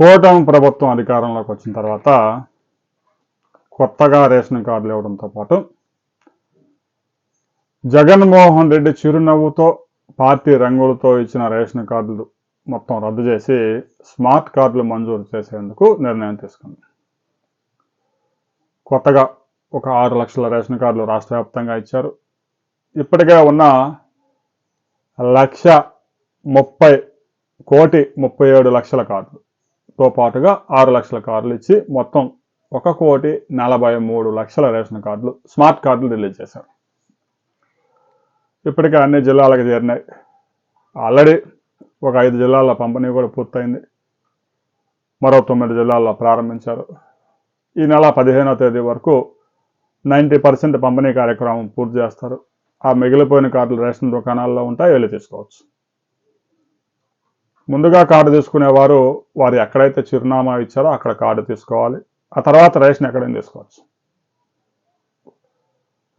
కూటమి ప్రభుత్వం అధికారంలోకి వచ్చిన తర్వాత కొత్తగా రేషన్ కార్డులు ఇవ్వడంతో పాటు జగన్మోహన్ రెడ్డి చిరునవ్వుతో పార్టీ రంగులతో ఇచ్చిన రేషన్ కార్డులు మొత్తం రద్దు చేసి స్మార్ట్ కార్డులు మంజూరు చేసేందుకు నిర్ణయం తీసుకుంది. కొత్తగా ఒక 6 లక్షల రేషన్ కార్డులు రాష్ట్ర వ్యాప్తంగా ఇచ్చారు. ఇప్పటికే ఉన్న 1,30,37,00,000 కార్డులతో పాటుగా 6 లక్షల కార్డులు ఇచ్చి మొత్తం 1,43,00,000 రేషన్ కార్డులు స్మార్ట్ కార్డులు రిలీజ్ చేశారు. ఇప్పటికే అన్ని జిల్లాలకు చేరినాయి. ఆల్రెడీ ఒక 5 జిల్లాల్లో పంపిణీ కూడా పూర్తయింది. మరో 9 జిల్లాల్లో ప్రారంభించారు. ఈ నెల 15వ తేదీ వరకు 90% పంపిణీ కార్యక్రమం పూర్తి చేస్తారు. ఆ మిగిలిపోయిన కార్డులు రేషన్ దుకాణాల్లో ఉంటాయి, వెళ్ళి తీసుకోవచ్చు. ముందుగా కార్డు తీసుకునేవారు వారు ఎక్కడైతే చిరునామా ఇచ్చారో అక్కడ కార్డు తీసుకోవాలి. ఆ తర్వాత రేషన్ ఎక్కడైనా తీసుకోవచ్చు.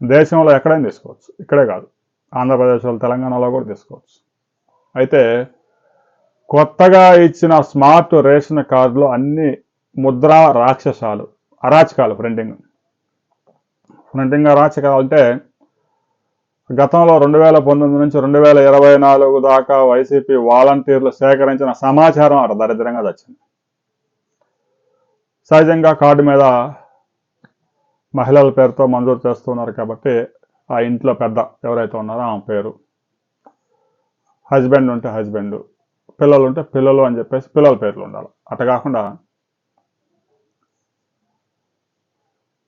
దేశంలో ఎక్కడైనా తీసుకోవచ్చు, ఇక్కడే కాదు, ఆంధ్రప్రదేశ్లో తెలంగాణలో కూడా తీసుకోవచ్చు. అయితే కొత్తగా ఇచ్చిన స్మార్ట్ రేషన్ కార్డులు అన్ని ముద్రా రాక్షసాలు, అరాచకాలు. ప్రింటింగ్ అరాచకాలు అంటే గతంలో 2019 నుంచి 2024 దాకా వైసీపీ వాలంటీర్లు సేకరించిన సమాచారం అక్కడ దరిద్రంగా వచ్చింది. సహజంగా కార్డు మీద మహిళల పేరుతో మంజూరు చేస్తున్నారు కాబట్టి ఆ ఇంట్లో పెద్ద ఎవరైతే ఉన్నారో ఆమె పేరు, హస్బెండ్ ఉంటే హస్బెండ్, పిల్లలు ఉంటే పిల్లలు అని చెప్పేసి పిల్లల పేర్లు ఉండాలి. అట్లా కాకుండా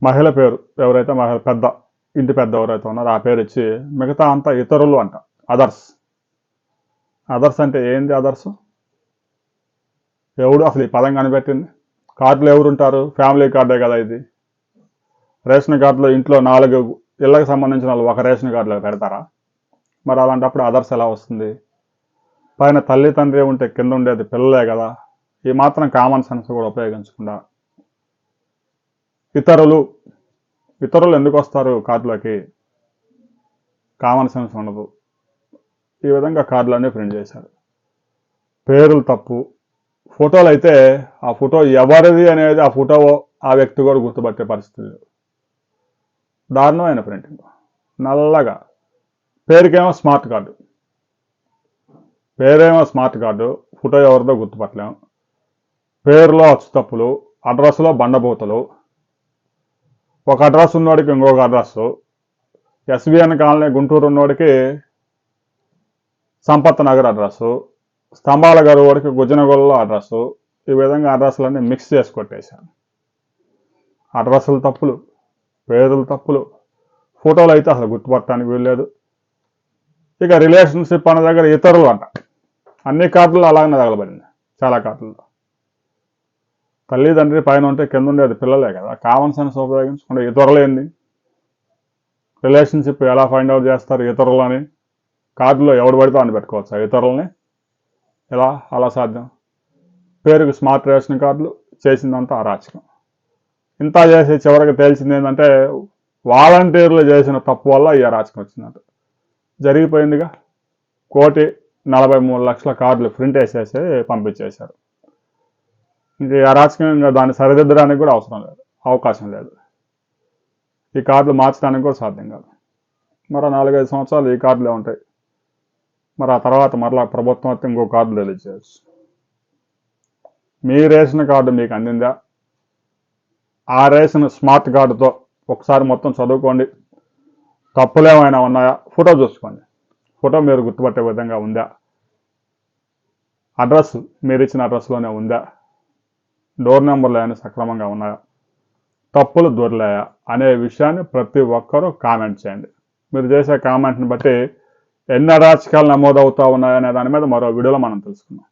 మహిళ పేరు ఎవరైతే పెద్ద ఇంటి పెద్ద ఎవరైతే ఉన్నారో ఆ పేరు ఇచ్చి మిగతా అంతా ఇతరులు అంట, అదర్స్. అంటే ఏంది అదర్స్? ఎవడు అసలు ఈ పదం కనిపెట్టింది? కార్డులు ఎవరుంటారు? ఫ్యామిలీ కార్డే కదా ఇది. రేషన్ కార్డులో ఇంట్లో 4 ఇళ్ళకి సంబంధించిన వాళ్ళు ఒక రేషన్ కార్డులో పెడతారా? మరి అలాంటప్పుడు అదర్స్ ఎలా వస్తుంది? పైన తల్లి తండ్రి ఉంటే కింద ఉండేది పిల్లలే కదా. ఈ మాత్రం కామన్ సెన్స్ కూడా ఉపయోగించకుండా ఇతరులు ఎందుకు వస్తారు కార్డులోకి? కామన్ సెన్స్ ఉండదు. ఈ విధంగా కార్డులన్నీ ప్రింట్ చేశారు. పేర్లు తప్పు, ఫోటోలు అయితే ఆ ఫోటో ఎవరిది అనేది ఆ ఫోటో ఆ వ్యక్తి కూడా గుర్తుపట్టే పరిస్థితి. దారుణమైన ప్రింటింగ్. నల్లగా పేరుకేమో స్మార్ట్ కార్డు, ఫోటో ఎవరిదో గుర్తుపట్టలేము. పేరులో అచ్చు తప్పులు, అడ్రస్లో బండబూతలు. ఒక అడ్రస్ ఉన్నోడికి ఇంకొక అడ్రస్సు, ఎస్బిఎన్ కాలనీ గుంటూరు ఉన్నోడికి సంపత్ నగర్ అడ్రస్సు, స్తంభాల గరువుడికి గుజ్జనగొల్లో అడ్రస్సు. ఈ విధంగా అడ్రస్లన్నీ మిక్స్ చేసి కొట్టేశారు. అడ్రస్సులు తప్పులు, పేర్లు తప్పులు, ఫోటోలు అయితే అసలు గుర్తుపట్టడానికి వీల్లేదు. ఇక రిలేషన్షిప్ అనే దగ్గర ఇతరులు అంట. అన్ని కార్డులు అలాగనే తగలబడింది. చాలా కార్డుల్లో తల్లిదండ్రి పైన ఉంటే కింద ఉండేది పిల్లలే కదా. కామన్ సెన్స్ ఉపయోగించకుండా ఇతరులు ఏంది? రిలేషన్షిప్ ఎలా ఫైండ్ అవుట్ చేస్తారు ఇతరులని? కార్డులో ఎవడు పడితే అని పెట్టుకోవచ్చు ఇతరులని. ఎలా అలా సాధ్యం? పేరుకి స్మార్ట్ రేషన్ కార్డులు, చేసిందంతా అరాచకం. ఇంత చేసి చివరికి తేల్చింది ఏంటంటే వాలంటీర్లు చేసిన తప్పు వల్ల ఈ అరాచకం వచ్చిందంట. జరిగిపోయిందిగా. 1,43,00,000 కార్డులు ప్రింట్ వేసేసి పంపించేశారు. ఇంక అరాచకంగా దాన్ని సరిదిద్దడానికి కూడా అవకాశం లేదు. ఈ కార్డులు మార్చడానికి కూడా సాధ్యం కాదు. మరో 4-5 సంవత్సరాలు ఈ కార్డులే ఉంటాయి. మరి ఆ తర్వాత మరలా ప్రభుత్వం అయితే ఇంకో కార్డులు రిలీజ్ చేయొచ్చు. మీ రేషన్ కార్డు మీకు అందిందా? ఆ రేషన్ స్మార్ట్ కార్డుతో ఒకసారి మొత్తం చదువుకోండి. తప్పులు ఏమైనా ఉన్నాయా? ఫోటో చూసుకోండి. ఫోటో మీరు గుర్తుపట్టే విధంగా ఉందా? అడ్రస్ మీరు ఇచ్చిన అడ్రస్లోనే ఉందా? డోర్ నెంబర్లు ఏమైనా సక్రమంగా ఉన్నాయా? తప్పులు దొరికాయా అనే విషయాన్ని ప్రతి ఒక్కరూ కామెంట్ చేయండి. మీరు చేసే కామెంట్ని బట్టి ఎన్ని అరాచకాలు నమోదవుతూ ఉన్నాయనే దాని మీద మరో వీడియోలో మనం తెలుసుకుందాం.